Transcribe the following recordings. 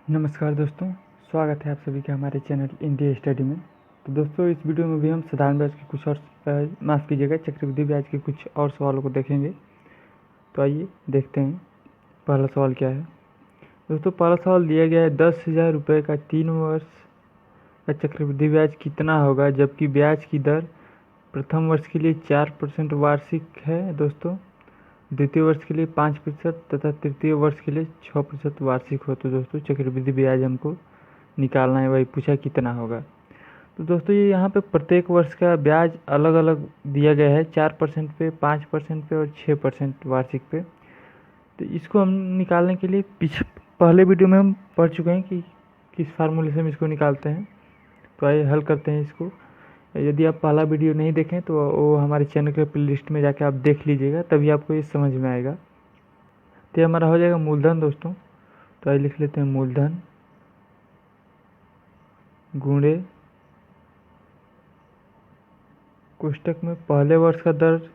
नमस्कार दोस्तों, स्वागत है आप सभी का हमारे चैनल इंडिया स्टडी में। तो दोस्तों, इस वीडियो में भी हम साधारण ब्याज के कुछ और माफ़ कीजिएगा चक्रवृद्धि ब्याज के कुछ और सवालों को देखेंगे। तो आइए देखते हैं पहला सवाल क्या है। दोस्तों, पहला सवाल दिया गया है 10,000 रुपये का 3 वर्ष का चक्रवृद्धि ब्याज कितना होगा, जबकि ब्याज की दर प्रथम वर्ष के लिए 4% वार्षिक है दोस्तों, द्वितीय वर्ष के लिए 5% तथा तृतीय वर्ष के लिए 6% वार्षिक हो। तो दोस्तों, चक्रवृद्धि ब्याज हमको निकालना है, वही पूछा कितना होगा। तो दोस्तों, ये यहाँ पे प्रत्येक वर्ष का ब्याज अलग अलग दिया गया है, 4% पे, 5% पे और 6% वार्षिक पे। तो इसको हम निकालने के लिए पहले वीडियो में हम पढ़ चुके हैं कि किस फार्मूले से हम इसको निकालते हैं। तो आइए हल करते हैं इसको। यदि आप पहला वीडियो नहीं देखें तो वो हमारे चैनल के प्लेलिस्ट में जाके आप देख लीजिएगा, तभी आपको ये समझ में आएगा। तो ये हमारा हो जाएगा मूलधन दोस्तों। तो आइए लिख लेते हैं मूलधन गुणे कोष्टक में पहले वर्ष का दर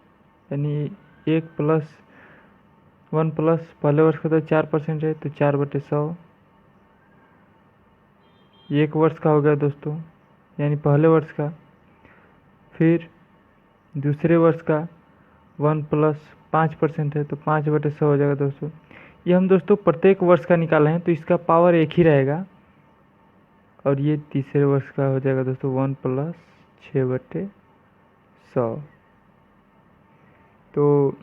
यानी 1 + 1 प्लस पहले वर्ष का दर 4% है, तो 4/100 एक वर्ष का हो गया दोस्तों, यानी पहले वर्ष का। फिर दूसरे वर्ष का 1 + 5% है, तो 5/100 हो जाएगा दोस्तों। ये हम दोस्तों प्रत्येक वर्ष का निकाले हैं, तो इसका पावर एक ही रहेगा। और ये तीसरे वर्ष का हो जाएगा दोस्तों 1 + 6/100। तो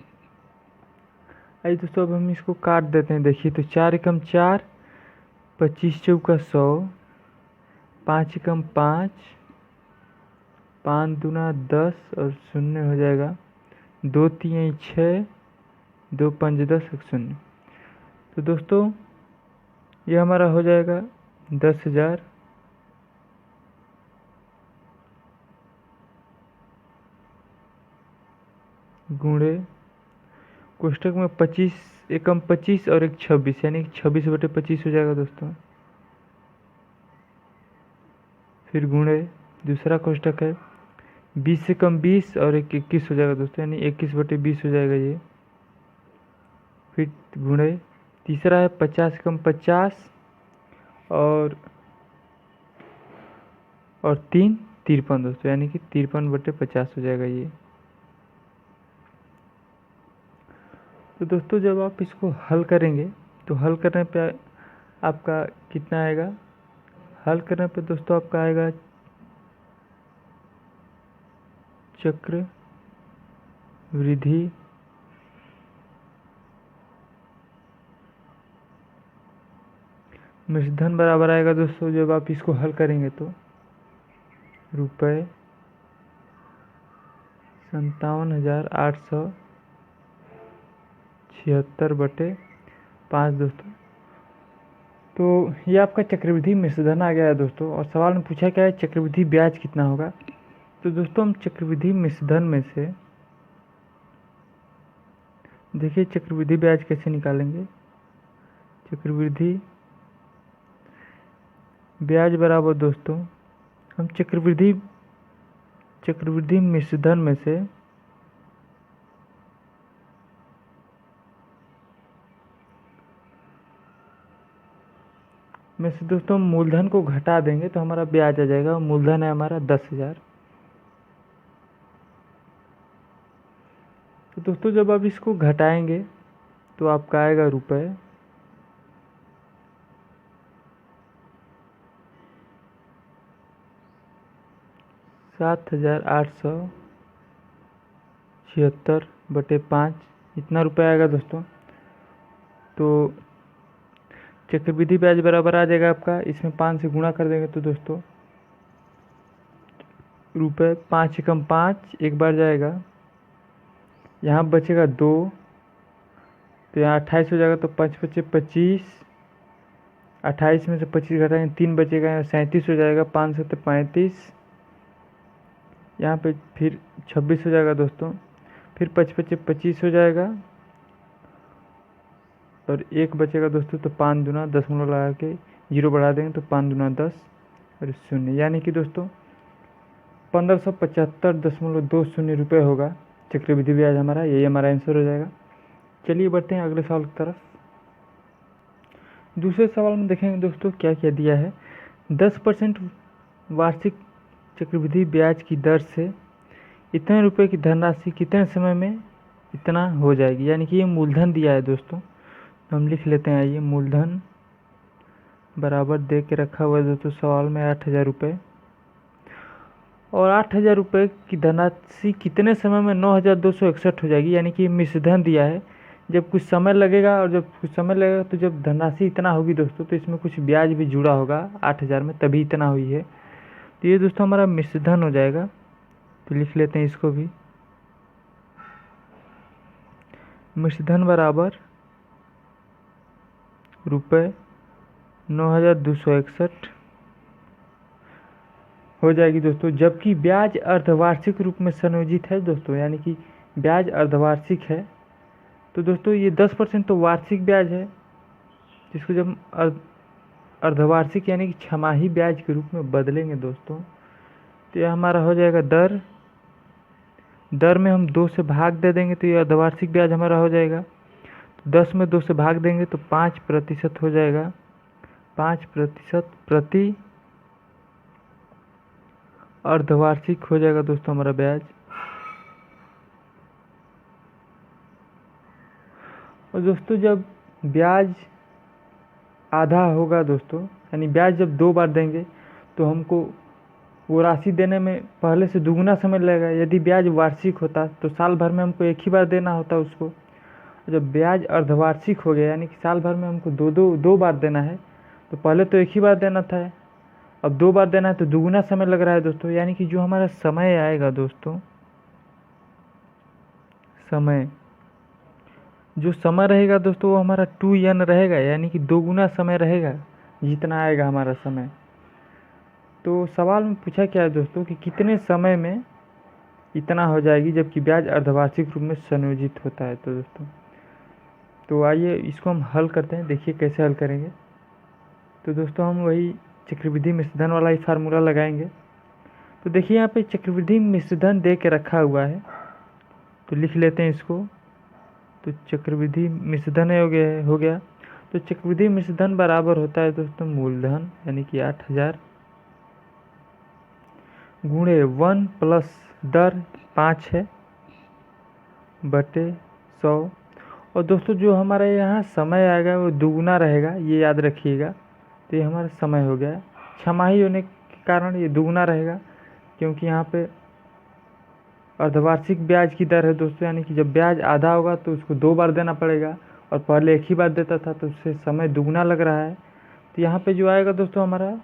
आइए दोस्तों, अब हम इसको काट देते हैं। देखिए, तो 4 एकम 4, 25 चौका 100, 5 एकम 5, 5 दूना 10 और 0 हो जाएगा। 2 3 6, 2 5 10 और 0। तो दोस्तों, ये हमारा हो जाएगा 10,000 गुणे कोष्टक में 25 एकम 25 और 1 26, यानी 26/25 हो जाएगा दोस्तों। फिर गुणे दूसरा कोष्टक है 20 एकम 20 और 1 21 हो जाएगा दोस्तों, यानी 21/20 हो जाएगा ये। फिर गुणे तीसरा है 50 एकम 50 और 3 53 दोस्तों, यानी कि 53/50 हो जाएगा ये। तो दोस्तों, जब आप इसको हल करेंगे तो हल करने पे आपका कितना आएगा। हल करने पे दोस्तों आपका आएगा चक्र वृद्धि मिश्रधन बराबर आएगा दोस्तों, जब आप इसको हल करेंगे तो रुपये 57,876/5 दोस्तों। तो ये आपका चक्रवृद्धि मिश्रधन आ गया है दोस्तों। और सवाल में पूछा क्या है, चक्रवृद्धि ब्याज कितना होगा। तो दोस्तों, हम चक्रवृद्धि मिश्रधन में से देखिए चक्रवृद्धि ब्याज कैसे निकालेंगे। चक्रवृद्धि ब्याज बराबर दोस्तों हम चक्रवृद्धि मिश्रधन में से दोस्तों मूलधन को घटा देंगे तो हमारा ब्याज आ जाएगा। मूलधन है हमारा 10,000। तो दोस्तों, जब आप इसको घटाएंगे तो आपका आएगा रुपये 7,876/5, इतना रुपये आएगा दोस्तों। तो चक्रवृद्धि ब्याज बराबर आ जाएगा आपका, इसमें 5 से गुणा कर देंगे तो दोस्तों रुपये 5 एकम 5 एक बार जाएगा, यहाँ बचेगा 2, तो यहाँ 28 हो जाएगा। तो 5 × 5 = 25, 28 में से 25 घटाएंगे 3 बचेगा, यहाँ 37 हो जाएगा। 5 × 7 = 35, यहाँ पे फिर 26 हो जाएगा दोस्तों। फिर 5 × 5 = 25 हो जाएगा और 1 बचेगा दोस्तों। तो 5 दूना दशमलव लगा के 0 बढ़ा देंगे तो 5 दूना 10 और 0, यानी कि दोस्तों 1575.20 रुपये होगा चक्रवृद्धि ब्याज हमारा। यही हमारा आंसर हो जाएगा। चलिए बढ़ते हैं अगले सवाल की तरफ। दूसरे सवाल में देखेंगे दोस्तों क्या क्या दिया है। 10% वार्षिक चक्रवृद्धि ब्याज की दर से इतने रुपए की धनराशि कितने समय में इतना हो जाएगी, यानी कि ये मूलधन दिया है दोस्तों। तो हम लिख लेते हैं, ये मूलधन बराबर दे के रखा हुआ है दोस्तों सवाल में 8,000 रुपये, और 8,000 रुपये की धनराशि कितने समय में 9,261 हो जाएगी, यानी कि मिश्रधन दिया है। जब कुछ समय लगेगा, और जब कुछ समय लगेगा तो जब धनराशि इतना होगी दोस्तों, तो इसमें कुछ ब्याज भी जुड़ा होगा 8,000 में, तभी इतना हुई है। तो ये दोस्तों हमारा मिश्रधन हो जाएगा। तो लिख लेते हैं इसको भी, मिश्रधन बराबर रुपये 9,261 हो जाएगी दोस्तों। जबकि ब्याज अर्धवार्षिक रूप में संयोजित है दोस्तों, यानी कि ब्याज अर्धवार्षिक है। तो दोस्तों ये 10% तो वार्षिक ब्याज है, जिसको जब अर्धवार्षिक यानी कि छमाही ब्याज के रूप में बदलेंगे दोस्तों, तो यह हमारा हो जाएगा दर में हम 2 से भाग दे देंगे, तो ये अर्धवार्षिक ब्याज हमारा हो जाएगा। तो 10 में 2 से भाग देंगे तो 5% हो जाएगा, 5% प्रति अर्धवार्षिक हो जाएगा दोस्तों हमारा ब्याज। और दोस्तों जब ब्याज आधा होगा दोस्तों, यानी ब्याज जब 2 बार देंगे तो हमको वो राशि देने में पहले से दुगना समय लगेगा। यदि ब्याज वार्षिक होता तो साल भर में हमको एक ही बार देना होता उसको। जब ब्याज अर्धवार्षिक हो गया, यानी कि साल भर में हमको दो बार देना है, तो पहले तो एक ही बार देना था, अब 2 बार देना है, तो दुगना समय लग रहा है दोस्तों। यानी कि जो हमारा समय आएगा दोस्तों, जो समय रहेगा दोस्तों वो हमारा 2n रहेगा, यानी कि 2 गुना समय रहेगा जितना आएगा हमारा समय। तो सवाल में पूछा क्या है दोस्तों कि कितने समय में इतना हो जाएगी, जबकि ब्याज अर्धवार्षिक रूप में संयोजित होता है। तो दोस्तों तो आइए इसको हम हल करते हैं, देखिए कैसे हल करेंगे। तो दोस्तों हम वही चक्रवृद्धि मिश्रधन वाला ही फार्मूला लगाएंगे। तो देखिए यहाँ पे चक्रवृद्धि मिश्रधन दे के रखा हुआ है, तो लिख लेते हैं इसको। तो चक्रवृद्धि मिश्रधन हो गया। तो चक्रवृद्धि मिश्रधन बराबर होता है दोस्तों मूलधन, यानी कि 8,000 गुणे 1 प्लस दर 5 है बटे 100। और दोस्तों जो हमारा यहाँ समय आएगा वो दुगुना रहेगा, ये याद रखिएगा। तो ये हमारा समय हो गया, छमाही होने के कारण ये दुगुना रहेगा, क्योंकि यहाँ पे अर्धवार्षिक ब्याज की दर है दोस्तों, यानी कि जब ब्याज आधा होगा तो उसको 2 बार देना पड़ेगा, और पहले एक ही बार देता था तो उससे समय दुगुना लग रहा है। तो यहाँ पे जो आएगा दोस्तों हमारा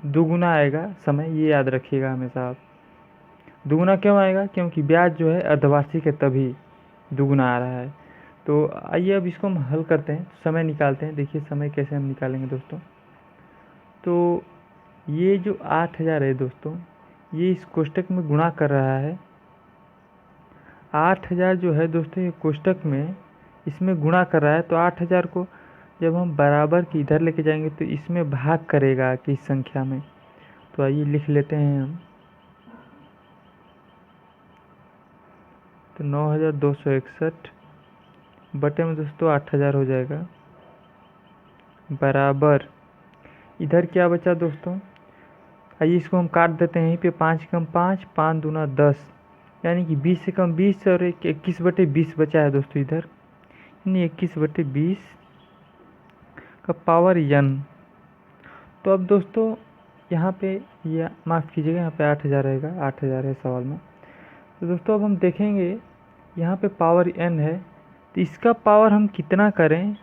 दुगुना आएगा समय, ये याद रखिएगा हमेशा आप। दुगुना क्यों आएगा, क्योंकि ब्याज जो है अर्धवार्षिक है, तभी दुगुना आ रहा है। तो आइए अब इसको हम हल करते हैं, समय निकालते हैं। देखिए समय कैसे हम निकालेंगे दोस्तों। तो ये जो 8,000 है दोस्तों, ये इस कोष्टक में गुणा कर रहा है। 8,000 जो है दोस्तों ये कोष्टक में इसमें गुणा कर रहा है। तो 8,000 को जब हम बराबर की इधर लेके जाएंगे तो इसमें भाग करेगा किस संख्या में। तो आइए लिख लेते हैं हम। तो 9,261 बटे में दोस्तों 8,000 हो जाएगा, बराबर इधर क्या बचा दोस्तों। आइए इसको हम काट देते हैं। यहीं पे 5 कम 5, 5 दूना 10, यानी कि 20 से कम 20 और 21 बटे 20 बचा है दोस्तों इधर, यानी 21 बटे 20 का पावर n। तो अब दोस्तों यहाँ पे ये माफ़ कीजिएगा, यहाँ पे 8,000 रहेगा, 8,000 है सवाल में। तो दोस्तों अब हम देखेंगे यहाँ पे पावर n है, तो इसका पावर हम कितना करें,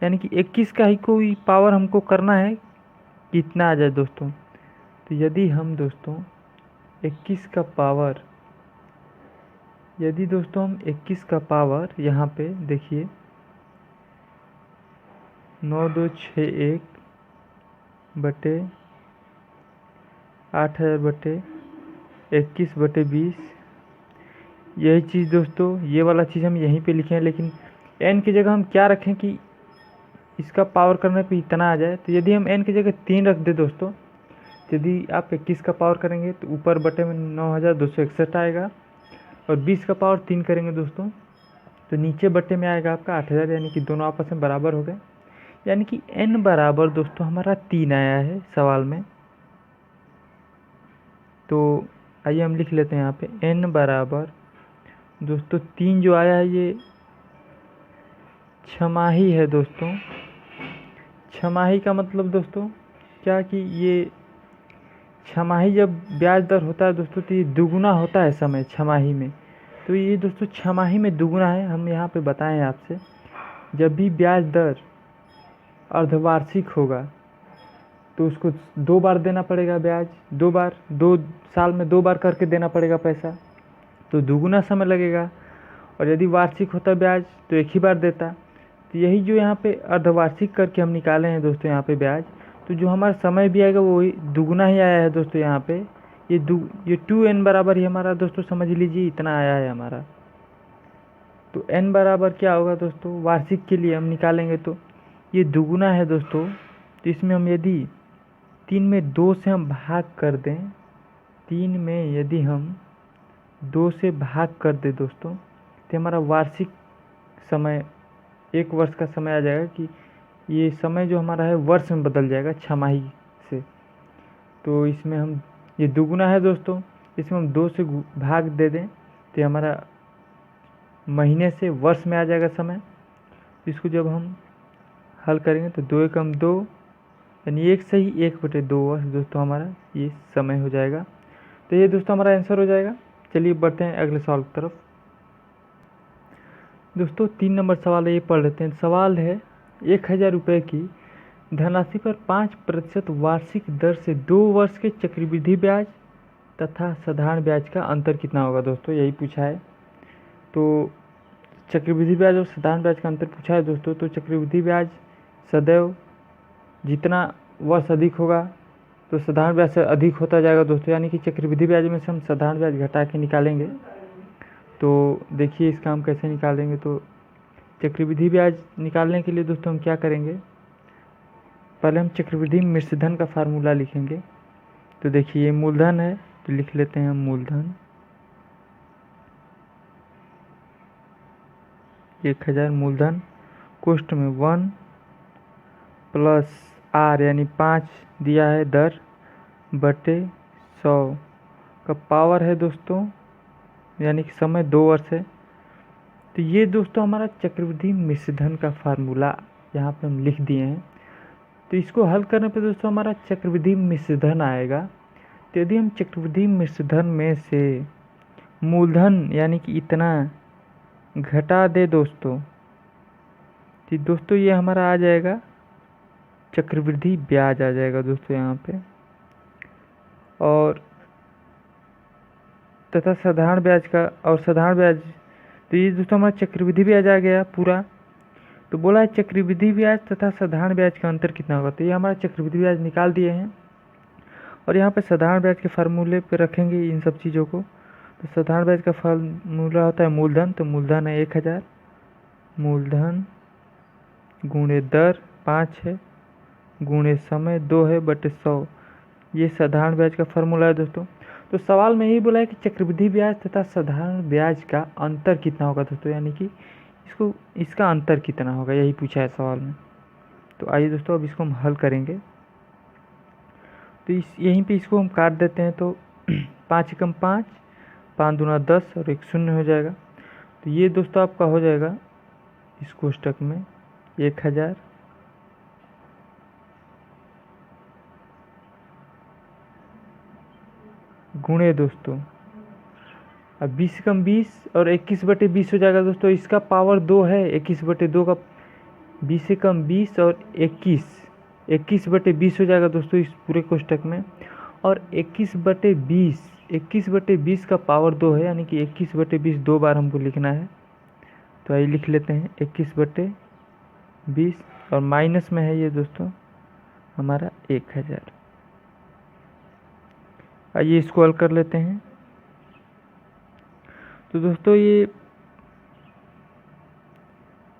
यानी कि 21 का ही कोई पावर हमको करना है, कितना आ जाए दोस्तों। तो यदि हम दोस्तों 21 का पावर, यदि दोस्तों हम 21 का पावर यहाँ पे देखिए 9,261 बटे 8,000 बटे 21 बटे 20, यही चीज़ दोस्तों, ये वाला चीज़ हम यहीं पे लिखे हैं, लेकिन n की जगह हम क्या रखें कि इसका पावर करने पे इतना आ जाए। तो यदि हम n की जगह 3 रख दे दोस्तों, यदि आप 21 का पावर करेंगे तो ऊपर बटे में 9,261 आएगा, और 20 का पावर 3 करेंगे दोस्तों तो नीचे बटे में आएगा आपका 8,000, यानी कि दोनों आपस में बराबर हो गए। यानी कि n बराबर दोस्तों हमारा 3 आया है सवाल में। तो आइए हम लिख लेते हैं यहाँ पे n बराबर दोस्तों 3 जो आया है ये छमाही है दोस्तों। छमाही का मतलब दोस्तों क्या कि ये छमाही जब ब्याज दर होता है दोस्तों तो ये दुगुना होता है समय छमाही में। तो ये दोस्तों छमाही में दुगुना है। हम यहाँ पे बताएं आपसे, जब भी ब्याज दर अर्धवार्षिक होगा तो उसको 2 बार देना पड़ेगा ब्याज, 2 बार, 2 साल में 2 बार करके देना पड़ेगा पैसा, तो दुगुना समय लगेगा। और यदि वार्षिक होता ब्याज तो एक ही बार देता। तो यही जो यहाँ पे अर्धवार्षिक करके हम निकाले हैं दोस्तों यहाँ पे ब्याज, तो जो हमारा समय भी आएगा वो दुगुना ही आया है दोस्तों। यहाँ पे ये 2n बराबर ही हमारा दोस्तों समझ लीजिए इतना आया है हमारा। तो n बराबर क्या होगा दोस्तों, वार्षिक के लिए हम निकालेंगे तो ये दुगुना है दोस्तों। तो इसमें हम यदि 3 में 2 से हम भाग कर दें, 3 में यदि हम 2 से भाग कर दें दोस्तों तो हमारा वार्षिक समय 1 वर्ष का समय आ जाएगा कि ये समय जो हमारा है वर्ष में बदल जाएगा छमाही से। तो इसमें हम ये दुगुना है दोस्तों, इसमें हम 2 से भाग दे दें तो हमारा महीने से वर्ष में आ जाएगा समय। इसको जब हम हल करेंगे तो 2 एकम 2 यानी 1 से ही 1/2 वर्ष दोस्तों हमारा ये समय हो जाएगा। तो ये दोस्तों हमारा आंसर हो जाएगा। चलिए बढ़ते हैं अगले सवाल की तरफ। दोस्तों 3 नंबर सवाल है, ये पढ़ लेते हैं। सवाल है 1000 रुपये की धनराशि पर 5% वार्षिक दर से 2 वर्ष के चक्रवृद्धि ब्याज तथा साधारण ब्याज का अंतर कितना होगा दोस्तों, यही पूछा है। तो चक्रवृद्धि ब्याज और साधारण ब्याज का अंतर पूछा है दोस्तों। तो चक्रवृद्धि ब्याज सदैव जितना वर्ष अधिक होगा तो साधारण ब्याज से अधिक होता जाएगा दोस्तों, यानी कि चक्रवृद्धि ब्याज में से हम साधारण ब्याज घटा के निकालेंगे। तो देखिए इसका हम कैसे निकालेंगे। तो चक्रवृद्धि ब्याज निकालने के लिए दोस्तों हम क्या करेंगे, पहले हम चक्रवृद्धि मिश्रधन का फार्मूला लिखेंगे। तो देखिए ये मूलधन है तो लिख लेते हैं हम मूलधन 1000 मूलधन कोष्ठ में 1 प्लस r यानी 5 दिया है दर बटे 100 का पावर है दोस्तों, यानी कि समय 2 वर्ष है। तो ये दोस्तों हमारा चक्रवृद्धि मिश्रधन का फार्मूला यहाँ पे हम लिख दिए हैं। तो इसको हल करने पे दोस्तों हमारा चक्रवृद्धि मिश्रधन आएगा। तो यदि हम चक्रवृद्धि मिश्रधन में से मूलधन यानी कि इतना घटा दे दोस्तों, तो दोस्तों ये हमारा आ जाएगा चक्रवृद्धि ब्याज आ जाएगा दोस्तों यहाँ पे। और तथा साधारण ब्याज का और साधारण ब्याज, तो ये दोस्तों हमारा चक्रवृद्धि ब्याज आ गया पूरा। तो बोला है चक्रवृद्धि ब्याज तथा साधारण ब्याज का अंतर कितना होगा। तो ये हमारा चक्रवृद्धि ब्याज निकाल दिए हैं और यहाँ पे साधारण ब्याज के फार्मूले पे रखेंगे इन सब चीज़ों को। तो साधारण ब्याज का फार्मूला होता है मूलधन, तो मूलधन है 1000, मूलधन गुणे दर 5 है गुणे समय 2 है बटे 100, ये साधारण ब्याज का फार्मूला है दोस्तों। तो सवाल में यही बोला है कि चक्रवृद्धि ब्याज तथा साधारण ब्याज का अंतर कितना होगा दोस्तों, यानी कि इसका अंतर कितना होगा, यही पूछा है सवाल में। तो आइए दोस्तों अब इसको हम हल करेंगे। तो यहीं पे इसको हम काट देते हैं। तो 5 एकम 5, 5 दूना 10 और 1 शून्य हो जाएगा। तो ये दोस्तों आपका हो जाएगा इस कोष्टक में 1000 गुणे दोस्तों अब 20 एकम 20 और 21/20 हो जाएगा दोस्तों। इसका पावर 2 है, 21/2 का 20 एकम 20 और 21/20 हो जाएगा दोस्तों इस पूरे कोष्टक में। और 21/20 का पावर 2 है, यानी कि 21/20 2 बार हमको लिखना है। तो आइए लिख लेते हैं 21/20 और माइनस में है ये दोस्तों हमारा 1000। आइए इसको हल कर लेते हैं। तो दोस्तों ये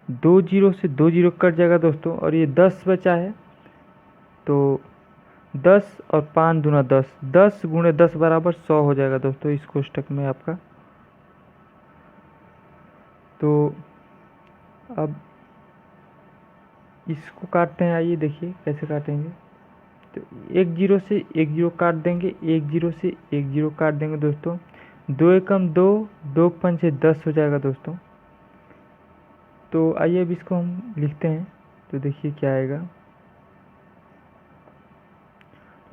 2 जीरो से 2 जीरो कट जाएगा दोस्तों और ये 10 बचा है। तो 10 और 5 दूना 10, 10 गुणे 10 बराबर 100 हो जाएगा दोस्तों इस कोष्टक में आपका। तो अब इसको काटते हैं, आइए देखिए कैसे काटेंगे। तो एक जीरो से एक जीरो काट देंगे, एक जीरो से एक जीरो काट देंगे दोस्तों। दो एकम दो, दो पंचे 10 हो जाएगा दोस्तों। तो आइए अब इसको हम लिखते हैं, तो देखिए क्या आएगा।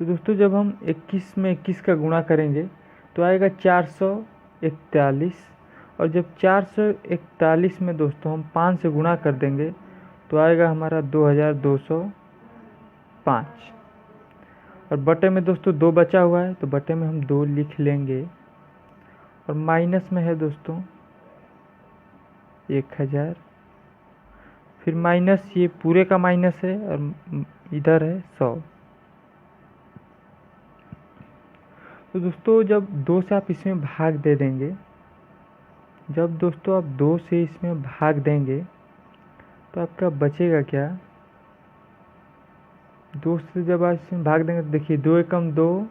तो दोस्तों जब हम 21 में 21 का गुणा करेंगे तो आएगा 441, और जब 441 में दोस्तों हम 5 से गुणा कर देंगे तो आएगा हमारा 2205। और बटे में दोस्तों 2 बचा हुआ है, तो बटे में हम 2 लिख लेंगे। और माइनस में है दोस्तों 1000, फिर माइनस, ये पूरे का माइनस है, और इधर है 100। तो दोस्तों जब 2 से आप इसमें भाग दे देंगे, जब दोस्तों आप 2 से इसमें भाग देंगे तो आपका बचेगा क्या। 2 से जब आप इसमें भाग देंगे तो देखिए 2 एकम 2,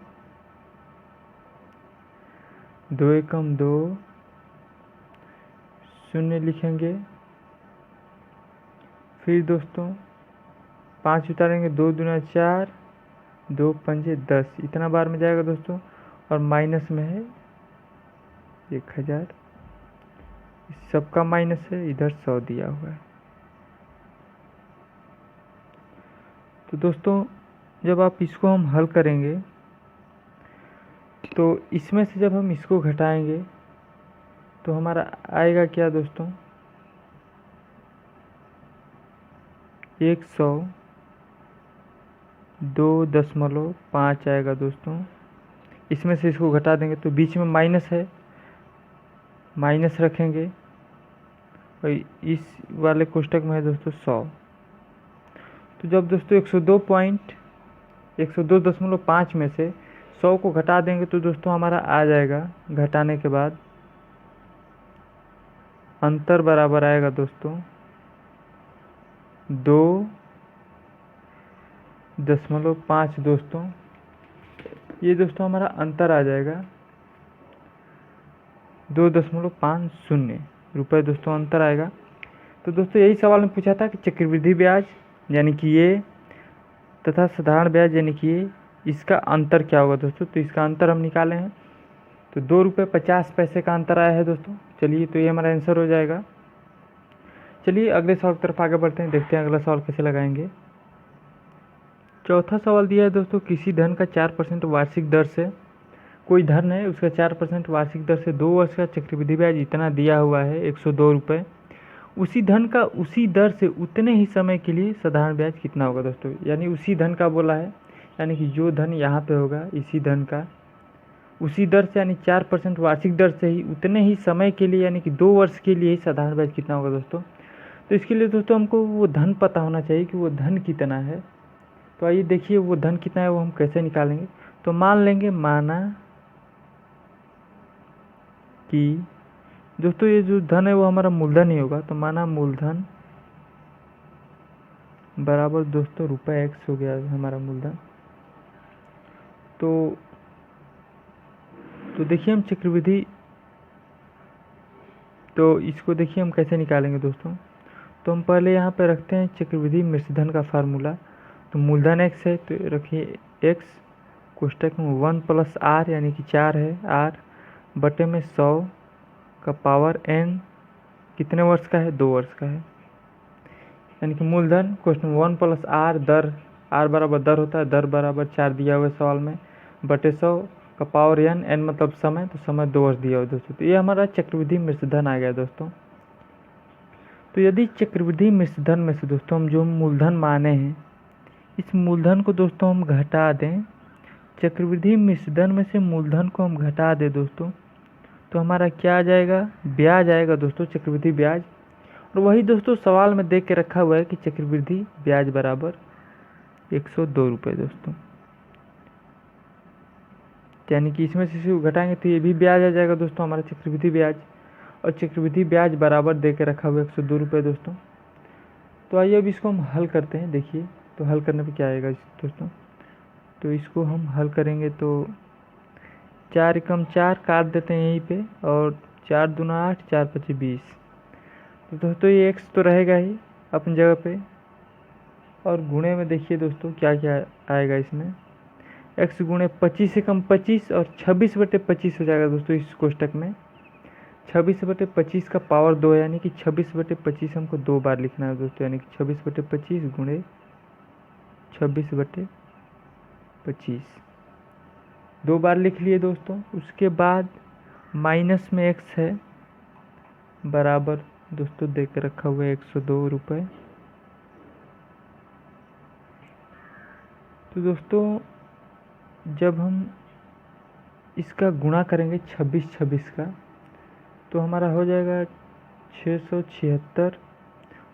2 एकम 2, शून्य लिखेंगे। फिर दोस्तों 5 उतारेंगे, 2 दूना 4, 2 पंजे 10, इतना बार में जाएगा दोस्तों। और माइनस में है 1000, सबका माइनस है, इधर 100 दिया हुआ है। तो दोस्तों जब आप इसको हम हल करेंगे तो इसमें से जब हम इसको घटाएंगे तो हमारा आएगा क्या दोस्तों, 102.5 आएगा दोस्तों। इसमें से इसको घटा देंगे तो बीच में माइनस है, माइनस रखेंगे, और इस वाले कोष्टक में है दोस्तों 100। तो जब दोस्तों 102.5 में से 100 को घटा देंगे तो दोस्तों हमारा आ जाएगा, घटाने के बाद अंतर बराबर आएगा दोस्तों 2.5 दोस्तों। ये दोस्तों हमारा अंतर आ जाएगा 2.50 रुपये दोस्तों अंतर आएगा। तो दोस्तों यही सवाल में पूछा था कि चक्रवृद्धि ब्याज यानी कि ये तथा साधारण ब्याज यानी कि ये, इसका अंतर क्या होगा दोस्तों। तो इसका अंतर हम निकाले हैं, तो 2.50 का अंतर आया है दोस्तों। चलिए तो ये हमारा आंसर हो जाएगा। चलिए अगले सवाल की तरफ आगे बढ़ते हैं, देखते हैं अगला सवाल कैसे लगाएंगे। चौथा सवाल दिया है दोस्तों, किसी धन का 4% वार्षिक दर से, कोई धन है उसका 4% वार्षिक दर से 2 वर्ष का चक्रवृद्धि ब्याज इतना दिया हुआ है 102 रुपये। उसी धन का उसी दर से उतने ही समय के लिए साधारण ब्याज कितना होगा दोस्तों। यानी उसी धन का बोला है, यानी कि जो धन यहाँ पे होगा इसी धन का उसी दर से, यानी 4% वार्षिक दर से ही उतने ही समय के लिए, यानी कि 2 वर्ष के लिए ही साधारण ब्याज कितना होगा दोस्तों। तो इसके लिए दोस्तों हमको वो धन पता होना चाहिए कि वो धन कितना है। तो आइए देखिए वो धन कितना है वो हम कैसे निकालेंगे। तो मान लेंगे, माना कि दोस्तों ये जो धन है वो हमारा मूलधन ही होगा, तो माना मूलधन बराबर दोस्तों ₹x हो गया हमारा मूलधन। तो देखिए हम चक्रवृद्धि, तो इसको देखिए हम कैसे निकालेंगे दोस्तों। तो हम पहले यहाँ पे रखते हैं चक्रवृद्धि मिश्रधन का फार्मूला। तो मूलधन x है तो रखिए x, कोष्टक में 1 + r यानी कि 4 है, r बटे में 100 का पावर n, कितने वर्ष का है, 2 वर्ष का है। यानी कि मूलधन कोष्टक में 1 + r, दर, r बराबर दर होता है, दर बराबर 4 दिया हुआ है सवाल में, बटे 100 का पावर n, n मतलब समय, तो समय 2 वर्ष दिया हुआ दोस्तों। तो ये हमारा चक्रवृद्धि मिश्रधन आ गया दोस्तों। तो यदि चक्रवृद्धि मिश्रधन में से दोस्तों हम जो मूलधन माने हैं, इस मूलधन को दोस्तों हम घटा दें, चक्रवृद्धि मिश्रधन में से मूलधन को हम घटा दें दोस्तों, तो हमारा क्या आ जाएगा, ब्याज आएगा दोस्तों, चक्रवृद्धि ब्याज। और वही दोस्तों सवाल में देख के रखा हुआ है कि चक्रवृद्धि ब्याज बराबर 102 रुपये दोस्तों। यानी कि इसमें से इसे घटाएंगे तो ये भी ब्याज आ जाएगा दोस्तों हमारा चक्रवृद्धि ब्याज, और चक्रवृद्धि ब्याज बराबर दे के रखा हुआ है 102 रुपये दोस्तों। तो आइए अब इसको हम हल करते हैं, देखिए तो हल करने पे क्या आएगा दोस्तों। तो इसको हम हल करेंगे तो 4 एकम 4 काट देते हैं यहीं पे, और 4 दूना 8, 4 पचे 20। तो दोस्तों ये x तो रहेगा ही अपनी जगह पे, और गुणे में देखिए दोस्तों क्या क्या आएगा इसमें। x गुणे 25 से कम 25 और 26/25 हो जाएगा दोस्तों इस कोष्टक में। 26/25 का पावर 2 है, यानी कि 26/25 हमको 2 बार लिखना है दोस्तों, यानी कि 26/25 गुणे 26/25 2 बार लिख लिए दोस्तों। उसके बाद माइनस में x है बराबर दोस्तों दे के रखा हुआ है 102 रुपये। तो दोस्तों जब हम इसका गुणा करेंगे 26/26 का तो हमारा हो जाएगा 676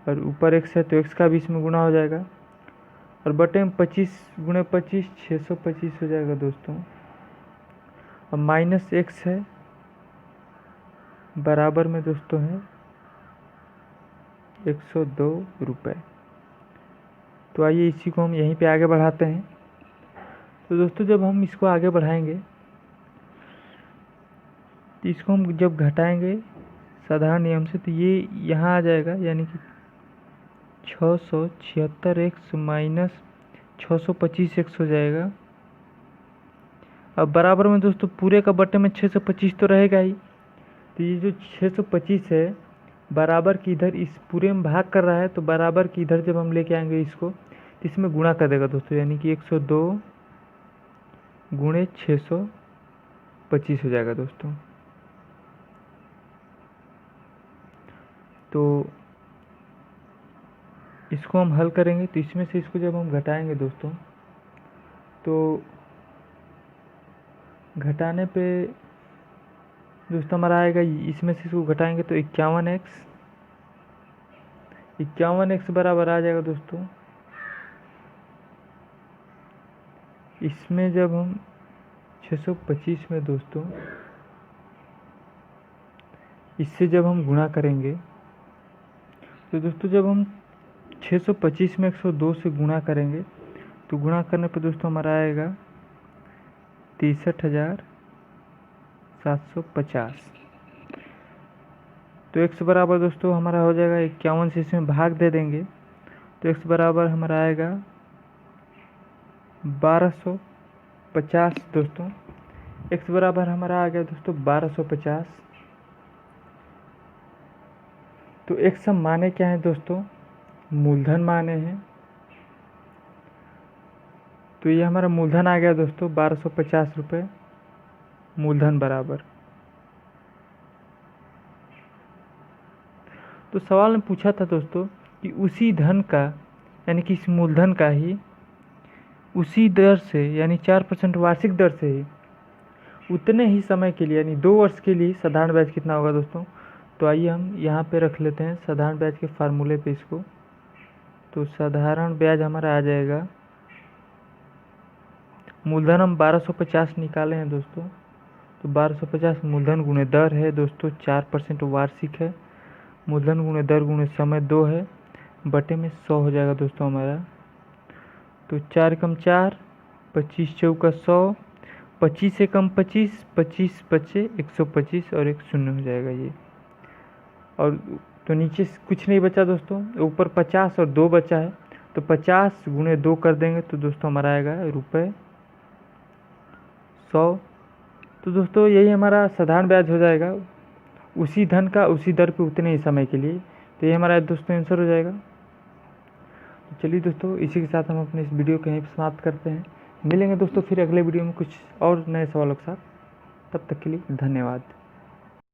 और ऊपर x है तो x का भी इसमें गुणा हो जाएगा और बटे में 25 गुणे 25 625 हो जाएगा दोस्तों। और माइनस x है बराबर में दोस्तों है 102 रुपये। तो आइए इसी को हम यहीं पे आगे बढ़ाते हैं। तो दोस्तों जब हम इसको आगे बढ़ाएंगे तो इसको हम जब घटाएंगे साधारण नियम से तो ये यहाँ आ जाएगा, यानी कि 676x माइनस 625x हो जाएगा। अब बराबर में दोस्तों पूरे का बटे में 625 तो रहेगा ही। तो ये जो 625 है बराबर की इधर इस पूरे में भाग कर रहा है, तो बराबर की इधर जब हम लेके आएंगे इसको तो इसमें गुणा कर देगा दोस्तों, यानी कि 102 गुणे 625 हो जाएगा दोस्तों। तो इसको हम हल करेंगे तो इसमें से इसको जब हम घटाएंगे दोस्तों तो घटाने पे दोस्तों हमारा आएगा, इसमें से इसको घटाएंगे तो 51x बराबर आ जाएगा दोस्तों। इसमें जब हम 625 में दोस्तों इससे जब हम गुणा करेंगे तो दोस्तों जब हम 625 में 102 से गुणा करेंगे तो गुणा करने पर दोस्तों हमारा आएगा 63,750। तो x बराबर दोस्तों हमारा हो जाएगा 51 से इसमें भाग दे देंगे तो x बराबर हमारा आएगा 1250 दोस्तों। x बराबर हमारा आ गया दोस्तों 1250। तो x हम माने क्या है दोस्तों, मूलधन माने हैं। तो ये हमारा मूलधन आ गया दोस्तों 1250 रुपये मूलधन बराबर। तो सवाल में पूछा था दोस्तों कि उसी धन का यानी कि इस मूलधन का ही उसी दर से यानी 4% वार्षिक दर से ही उतने ही समय के लिए यानी 2 वर्ष के लिए साधारण ब्याज कितना होगा दोस्तों। तो आइए हम यहाँ पे रख लेते हैं साधारण ब्याज के फार्मूले पे इसको। तो साधारण ब्याज हमारा आ जाएगा, मूलधन हम 1250 निकाले हैं दोस्तों, तो 1250 मूलधन गुणे दर है दोस्तों, 4% वार्षिक है। मूलधन गुणे दर गुणे समय 2 है, बटे में 100 हो जाएगा दोस्तों हमारा। तो 4 कम 4 25 चौका 100, 25 से कम 25 25 बचे 125 और एक शून्य हो जाएगा ये। और तो नीचे कुछ नहीं बचा दोस्तों, ऊपर 50 और 2 बचा है, तो 50 गुणे 2 कर देंगे तो दोस्तों हमारा आएगा रुपये 100। तो दोस्तों यही हमारा साधारण ब्याज हो जाएगा, उसी धन का उसी दर पे उतने ही समय के लिए। तो ये हमारा दोस्तों आंसर हो जाएगा। तो चलिए दोस्तों इसी के साथ हम अपने इस वीडियो को यहीं पर समाप्त करते हैं। मिलेंगे दोस्तों फिर अगले वीडियो में कुछ और नए सवालों के साथ। तब तक के लिए धन्यवाद।